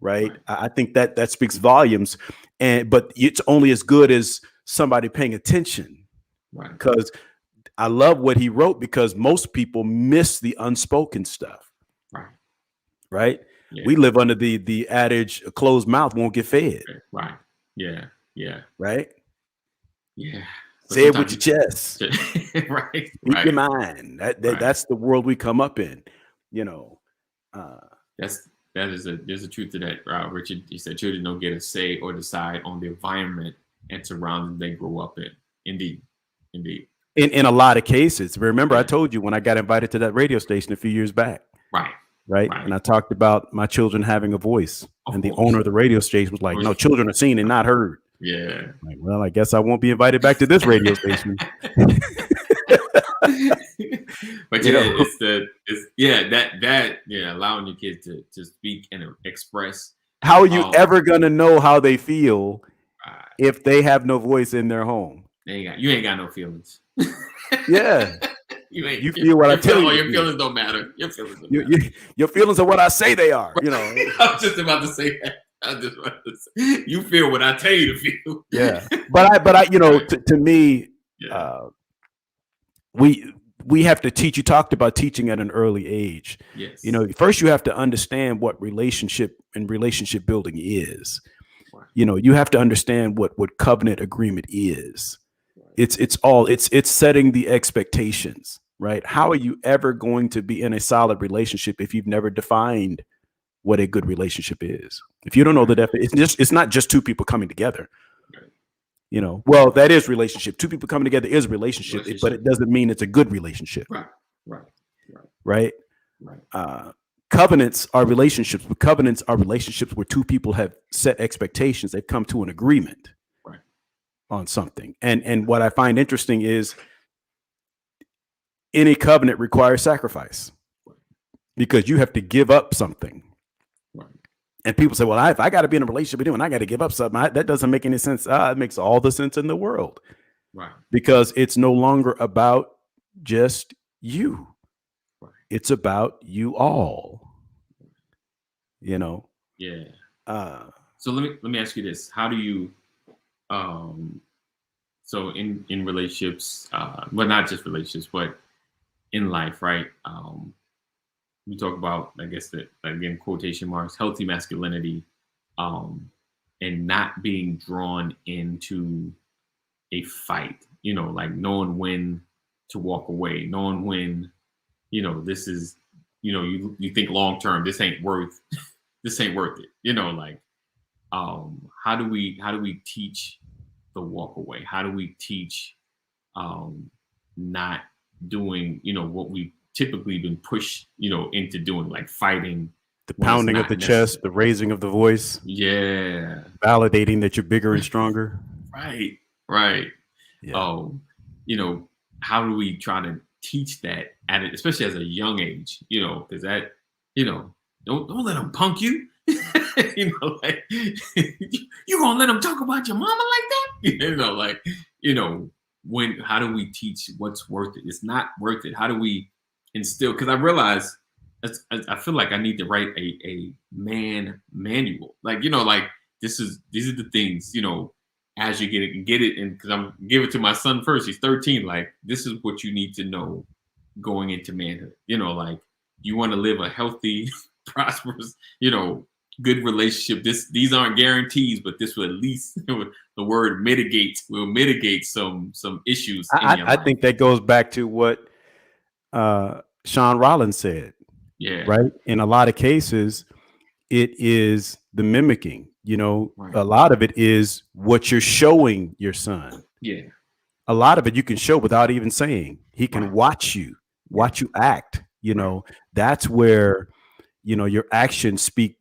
right? I think that speaks volumes, but it's only as good as somebody paying attention. Right. Because I love what he wrote, because most people miss the unspoken stuff. Right. Yeah. We live under the adage, a closed mouth won't get fed. Right. Yeah. Right. Yeah. Say it with your chest. Right. Speak your mind. That's the world we come up in. There's a truth to that, Richard. You said children don't get a say or decide on the environment and surroundings they grow up in. Indeed. In a lot of cases. Remember, I told you when I got invited to that radio station a few years back. Right. And I talked about my children having a voice, and the owner of the radio station was like, "No, children are seen and not heard." Yeah. Like, well, I guess I won't be invited back to this radio station. But allowing your kids to speak and express. How are you ever gonna know how they feel if they have no voice in their home? You ain't got no feelings. Yeah. You feel what I tell you. Your feelings don't matter. Your feelings are what I say they are. I'm just about to say that. You feel what I tell you to feel. Yeah, but I to me, we have to teach. You talked about teaching at an early age. Yes. First you have to understand what relationship building is. Right. You have to understand what covenant agreement is. Right. It's setting the expectations. Right? How are you ever going to be in a solid relationship if you've never defined what a good relationship is? If you don't know the definition, it's not just two people coming together. Right. Well, that is relationship. Two people coming together is relationship, but it doesn't mean it's a good relationship. Right. Covenants are relationships, but covenants are relationships where two people have set expectations. They've come to an agreement on something. And what I find interesting is any covenant requires sacrifice, because you have to give up something. And people say, well, if I got to be in a relationship with him and I got to give up something, that doesn't make any sense. It makes all the sense in the world. Right. Because it's no longer about just you. Right. It's about you all. Yeah. So let me ask you this. How do you so in relationships, well, not just relationships, but in life, right? We talk about, I guess, that, again, quotation marks, healthy masculinity, and not being drawn into a fight, like knowing when to walk away, knowing when, this is, you think long term, this ain't worth it, how do we teach the walk away? How do we teach not doing, what we typically been pushed, into doing, like fighting, the pounding of the chest, the raising of the voice, validating that you're bigger and stronger. Right. Yeah. How do we try to teach that especially as a young age? Because that, don't let them punk you. You gonna let them talk about your mama like that? How do we teach what's worth it? It's not worth it. How do we instill? Because I realize I feel like I need to write a man manual. These are the things, as you get it, and because I'm give it to my son first. He's 13. Like, this is what you need to know going into manhood. You want to live a healthy, prosperous, good relationship. These aren't guarantees, but this will at least the word mitigate will mitigate some issues in your I life. think that goes back to what Sean Rollins said, Yeah. right? In a lot of cases, it is the mimicking. Right. A lot of it is what you're showing your son. Yeah. A lot of it you can show without even saying. He can Right. watch you act. Right. That's where your actions speak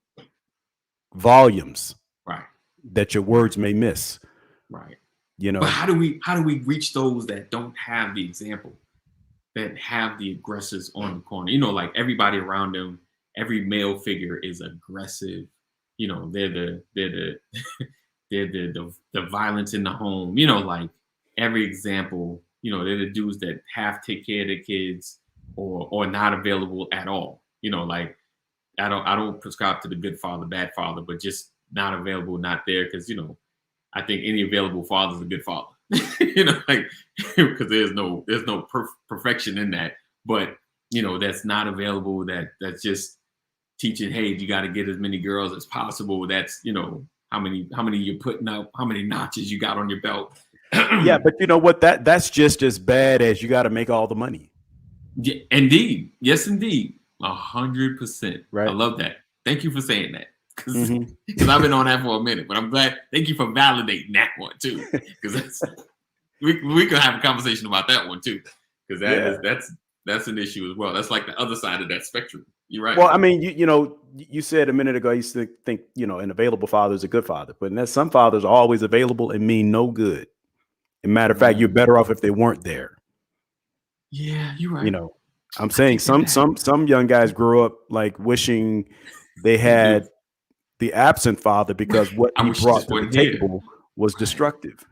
volumes Right. that your Right. words may miss. Right. You But know, how do we reach those that don't have the example, that have the aggressors on the corner? Like everybody around them, every male figure is aggressive. They're the they're the violence in the home. Like every example. They're the dudes that have to take care of their kids or not available at all. Like I don't prescribe to the good father, bad father, but just not available, not there, because I think any available father is a good father. Like because there's no perfection in that, but that's not available. That's just teaching. Hey, you got to get as many girls as possible. That's how many you're putting up, how many notches you got on your belt. yeah, but you know what? That's just as bad as you got to make all the money, Yeah, indeed, yes, indeed, 100%. I right? love that. Thank you for saying that, because Mm-hmm. I've been on that for a minute, but I'm glad. Thank you for validating that one too, because we can have a conversation about that one too, because Yeah. that's an issue as well. That's like the other side of that spectrum. You're right. Well, I mean, you said a minute ago, you used to think, an available father is a good father, but then some fathers are always available and mean no good. As a matter of fact, you're better off if they weren't there. Yeah, you're You right. know, I'm I saying take that back. some young guys grow up like wishing they They do. had the absent father because what I he wish he brought just to the wasn't here. table was Right. destructive.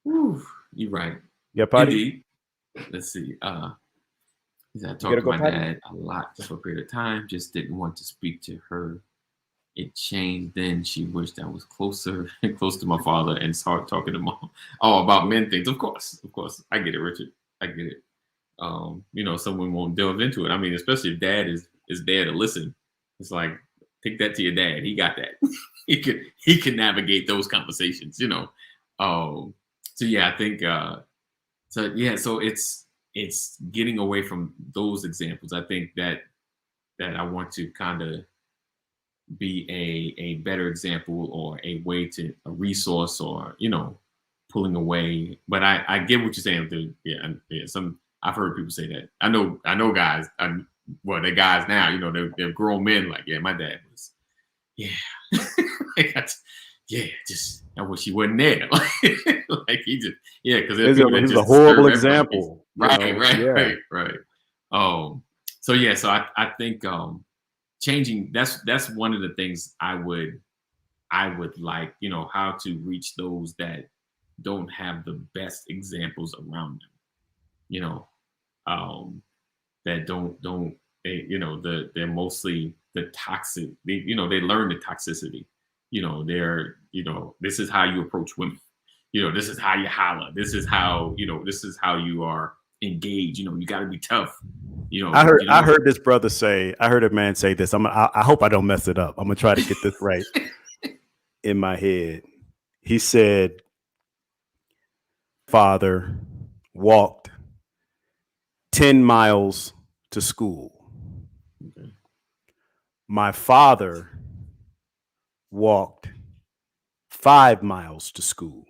Whew, you're right. Yeah, Patty, Indeed. Let's see. He said, I you gotta talked to go, my Patty. dad a lot just for a period of time. Just didn't want to speak to her. It changed. Then she wished I was closer, close to my father, and started talking to mom. Oh, about men things. Of course. I get it, Richard. I get it. Someone won't delve into it. I mean, especially if dad is there to listen. It's like, take that to your dad. He got that. he can navigate those conversations. So yeah, I think so it's getting away from those examples. I think that I want to kind of be a better example, or a way to a resource, or pulling away. But I get what you're saying. Yeah, some I've heard people say that. I know guys. Well, they're guys now. They're grown men. Like, yeah, my dad was. Yeah, like, yeah. Just I wish he wasn't there. Like he just, yeah, because there are people He that was a just horrible disturb everybody. example. Right, right, Yeah. right. So yeah, so I think changing, that's one of the things I would like, how to reach those that don't have the best examples around them, you know, um, that don't they're mostly the toxic. They learn the toxicity. This is how you approach women. This is how you holler. This is how you are engaged. You got to be tough. I heard this brother say, I heard a man say this. I hope I don't mess it up. I'm gonna try to get this right in my head. He said, father walked 10 miles to school. Okay. My father walked 5 miles to school.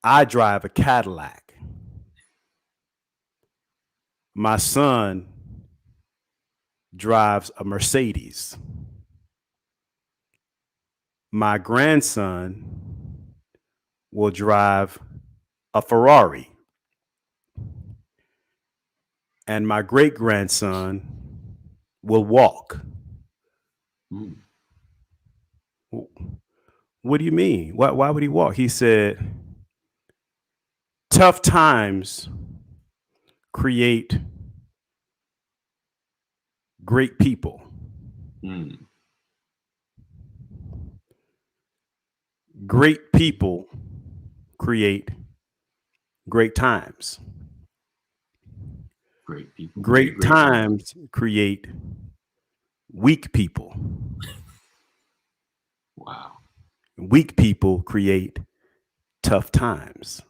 I drive a Cadillac. My son drives a Mercedes. My grandson will drive a Ferrari. And my great grandson will walk. Mm. What do you mean? Why would he walk? He said, tough times create great people. Mm. Great people create great times. Great people. Great times create weak people. Wow. Weak people create tough times.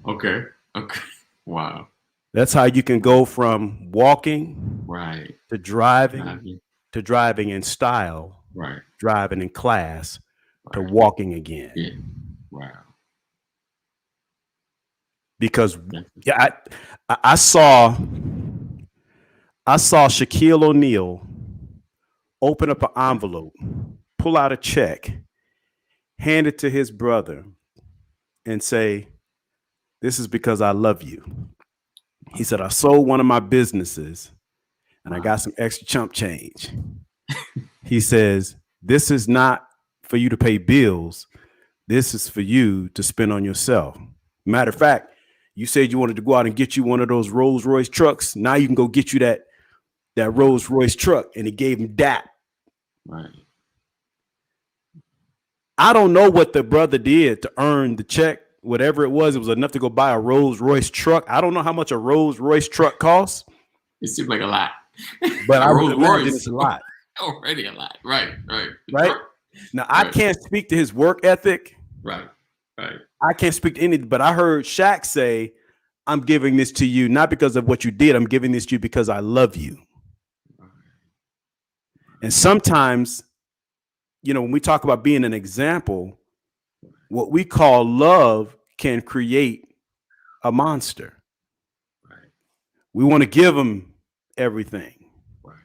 Okay. Okay. Wow. That's how you can go from walking Right. to driving to driving in style, Right. driving in class to Right. walking again. Yeah. Wow. Because yeah, I saw Shaquille O'Neal open up an envelope, pull out a check, hand it to his brother, and say, "This is because I love you." He said, "I sold one of my businesses and I got some extra chump change." He says, "This is not for you to pay bills. This is for you to spend on yourself." Matter of fact, you said you wanted to go out and get you one of those Rolls Royce trucks. Now you can go get you that Rolls Royce truck. And he gave him that. Right. I don't know what the brother did to earn the check. Whatever it was enough to go buy a Rolls Royce truck. I don't know how much a Rolls Royce truck costs. It seems like a lot. But I would imagine it's a lot. Already a lot. Right. Right. Right. Now, I can't speak to his work ethic. Right. Right. I can't speak to any, but I heard Shaq say, "I'm giving this to you not because of what you did. I'm giving this to you because I love you." And sometimes, when we talk about being an example, what we call love can create a monster. Right. We want to give them everything. Right.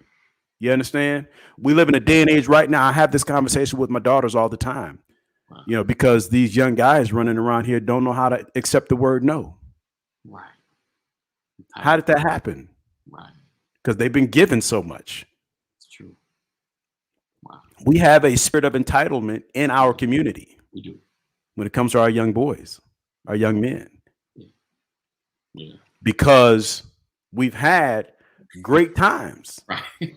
You understand? We live in a day and age right now. I have this conversation with my daughters all the time, because these young guys running around here don't know how to accept the word no. Right. How did that happen? Right. Because they've been given so much. It's true. Wow. We have a spirit of entitlement in our community. We do. When it comes to our young boys, our young men. Yeah. Because we've had great times. Right.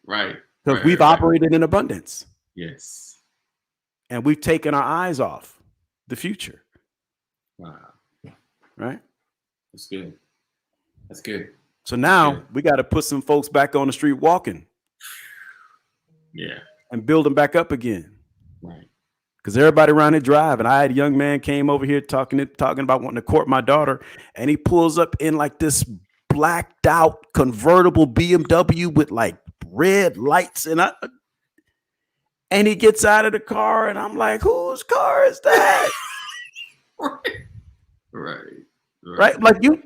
Right. Because we've operated in abundance. Yes. And we've taken our eyes off the future. Wow. Right? That's good. That's good. So now we got to put some folks back on the street walking. Yeah. And build them back up again. Right. Because everybody around here driving. I had a young man came over here talking about wanting to court my daughter, and he pulls up in like this blacked out convertible BMW with like red lights, and he gets out of the car, and I'm like, "Whose car is that?" Right. Like you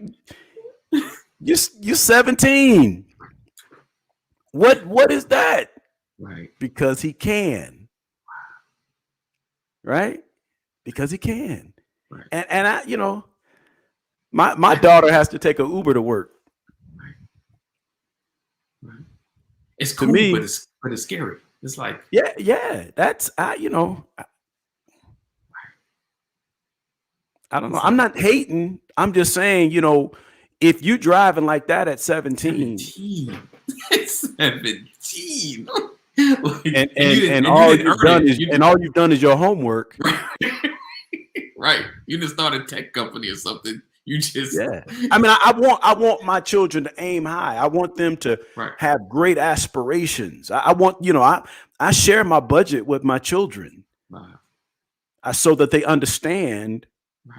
17. What is that? Right. Because he can. Right? Because he can. Right. And I, my daughter has to take an Uber to work. Right. It's cool, to me, but it's scary. It's like yeah. That's I don't know. I'm not hating. I'm just saying, if you driving like that at 17. 17. and all you've done is your homework. Right. You just start a tech company or something. You just I mean, I want my children to aim high. I want them to have great aspirations. I want, I share my budget with my children. So that they understand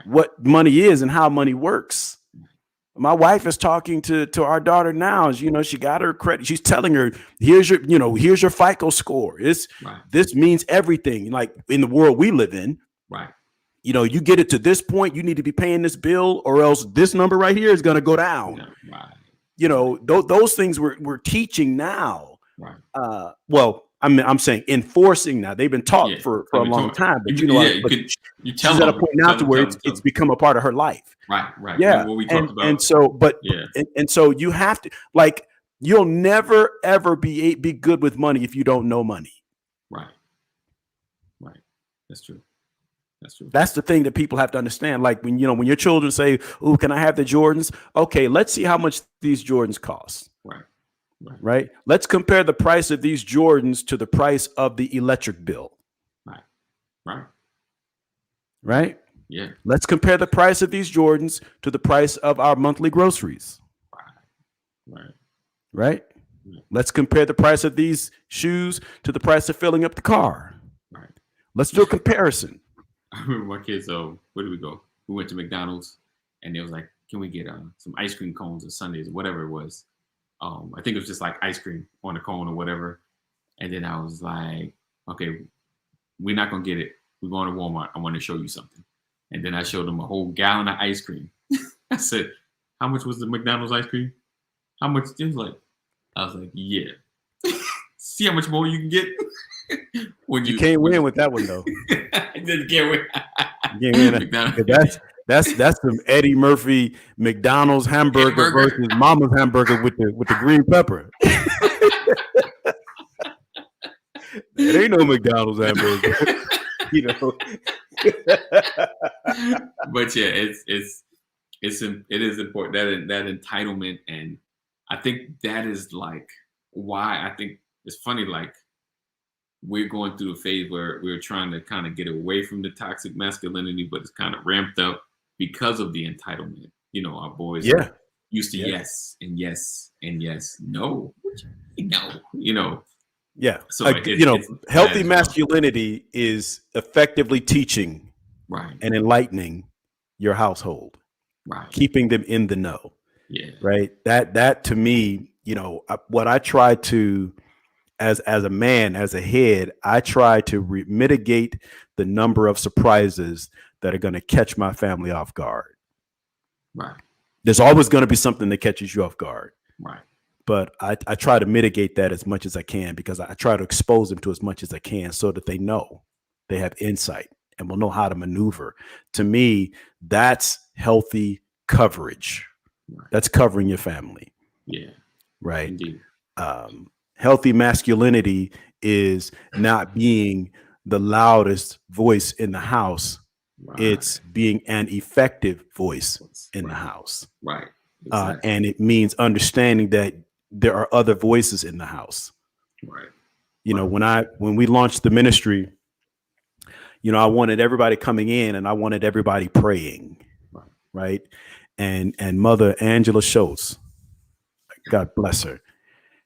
what money is and how money works. My wife is talking to our daughter now. She got her credit. She's telling her, here's your FICO score. This means everything. Like in the world we live in, right? You get it to this point, you need to be paying this bill, or else this number right here is going to go down. Yeah, right. Those things we're teaching now. Right. Well, I'm saying enforcing now. They've been taught for a long time, but you tell she's at a point now to where it's become a part of her life. Right. Yeah. What we talked about. And so, and so you have to, like, you'll never ever be good with money if you don't know money. Right. That's true. That's the thing that people have to understand. Like when your children say, "Oh, can I have the Jordans?" Okay, let's see how much these Jordans cost. Right. Let's compare the price of these Jordans to the price of the electric bill. Right. Right. Yeah. Let's compare the price of these Jordans to the price of our monthly groceries. Right. Right. Let's compare the price of these shoes to the price of filling up the car. Right. Let's do a comparison. I remember my kids. Where did we go? We went to McDonald's, and it was like, "Can we get some ice cream cones on Sundays, or whatever it was?" I think it was just like ice cream on a cone or whatever. And then I was like, "Okay, we're not gonna get it. We're going to Walmart. I want to show you something." And then I showed them a whole gallon of ice cream. I said, "How much was the McDonald's ice cream? How much?" It was like, I was like, "Yeah." See how much more you can get. When you can't win with that one though. You can't win. You can't win. That's some Eddie Murphy McDonald's hamburger versus Mama's hamburger with the green pepper. It ain't no McDonald's hamburger, you know. But yeah, it is important that entitlement, and I think that is like why I think it's funny. Like we're going through a phase where we're trying to kind of get away from the toxic masculinity, but it's kind of ramped up because of the entitlement. You know, our boys are used to yes and yes and yes, no, no, you know. Yeah. So healthy masculinity is effectively teaching and enlightening your household, keeping them in the know. Yeah. Right. That to me, what I try to, as a man, as a head, I try to mitigate the number of surprises that are going to catch my family off guard. Right. There's always going to be something that catches you off guard. Right. But I try to mitigate that as much as I can, because I try to expose them to as much as I can so that they know, they have insight and will know how to maneuver. To me, that's healthy coverage. Right. That's covering your family. Yeah. Right. Indeed. Healthy masculinity is not being the loudest voice in the house. Right. It's being an effective voice in the house. Right. Exactly. And it means understanding that there are other voices in the house. Right. When we launched the ministry, I wanted everybody coming in and I wanted everybody praying. Right. And Mother Angela Schultz, God bless her,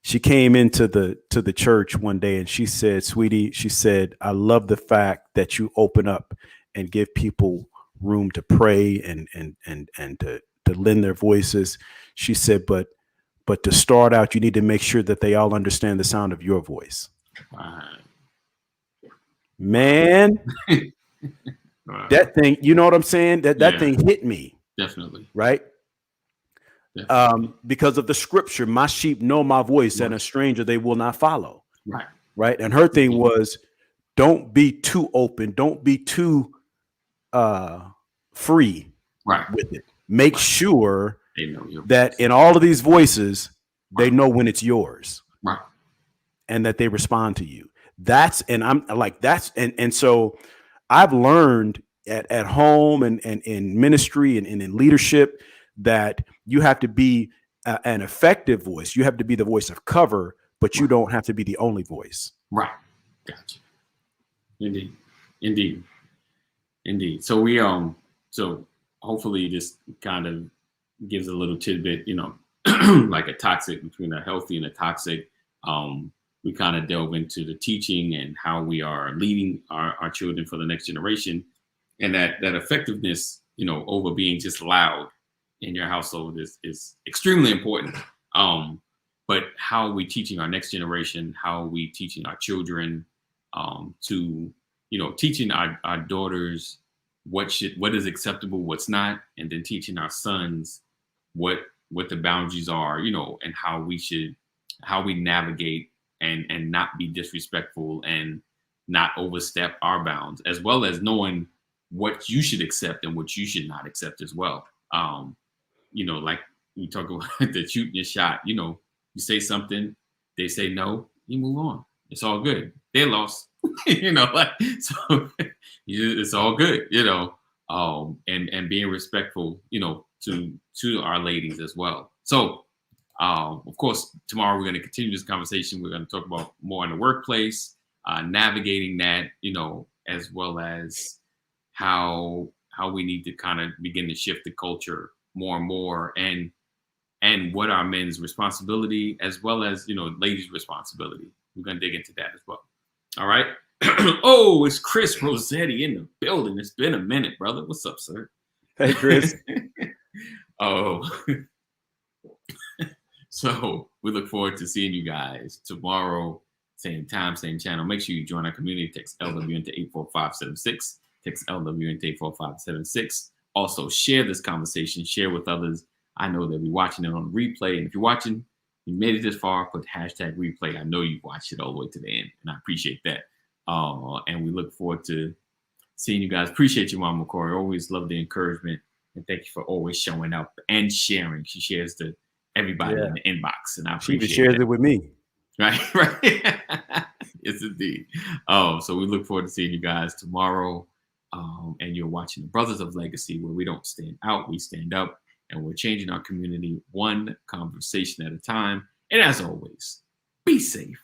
she came into the church one day and she said, "Sweetie," she said, "I love the fact that you open up and give people room to pray and to lend their voices." She said, but to start out, you need to make sure that they all understand the sound of your voice." Man, that thing, you know what I'm saying? That thing hit me. Definitely. Right. Because of the scripture, "My sheep know my voice, and a stranger they will not follow." Right. Right. And her thing was, don't be too open. Don't be too free with it. Make sure that in all of these voices, they know when it's yours. Right. And that they respond to you. And so I've learned at home and in ministry and in leadership that you have to be an effective voice. You have to be the voice of cover, but you don't have to be the only voice. Right. Gotcha. Indeed. So so hopefully this kind of gives a little tidbit, like a toxic between a healthy and a toxic. We kind of delve into the teaching and how we are leading our children for the next generation, and that effectiveness, over being just loud in your household is extremely important. But how are we teaching our next generation? How are we teaching our children to, teaching our daughters what is acceptable, what's not, and then teaching our sons what the boundaries are, and how we navigate and not be disrespectful and not overstep our bounds, as well as knowing what you should accept and what you should not accept as well. Like we talk about the shooting your shot, you say something, they say no, you move on. It's all good. They lost, so it's all good, and being respectful, to our ladies as well. So, of course, tomorrow we're going to continue this conversation. We're going to talk about more in the workplace, navigating that, as well as how how we need to kind of begin to shift the culture more and more, and what our men's responsibility as well as, you know, ladies' responsibility. We're going to dig into that as well. All right. Oh, it's Chris Rossetti in the building. It's been a minute, brother. What's up, sir? Hey, Chris. Oh, so we look forward to seeing you guys tomorrow, same time, same channel. Make sure you join our community. Text LW into 84576. Text LW into 84576. Also, share this conversation. Share with others. I know they'll be watching it on replay. And if you're watching, you made it this far, put hashtag replay. I know you've watched it all the way to the end, and I appreciate that. And we look forward to seeing you guys. Appreciate you, Mama McCoy. Always love the encouragement. And thank you for always showing up and sharing. She shares to everybody in the inbox, and I appreciate it. She shares it with me. Right, right. Yes, indeed. So we look forward to seeing you guys tomorrow. And you're watching the Brothers of Legacy, where we don't stand out, we stand up, and we're changing our community one conversation at a time. And as always, be safe.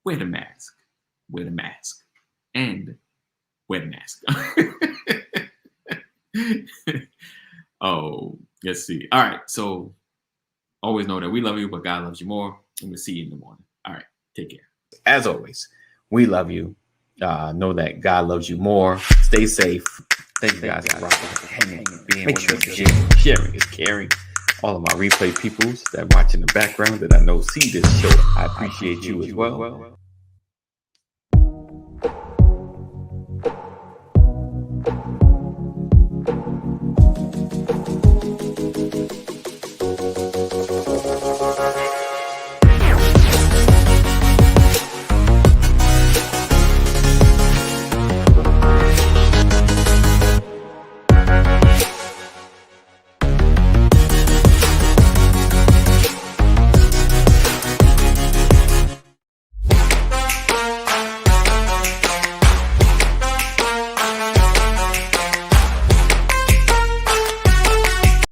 Wear the mask. Wear the mask. And wear the mask. Oh, let's see. All right. So always know that we love you, but God loves you more. And we'll see you in the morning. All right. Take care. As always, we love you. Know that God loves you more. Stay safe. Thank you guys for rocking, make sure sharing is caring. All of my replay peoples that watch in the background that I know see this show, I appreciate you as well.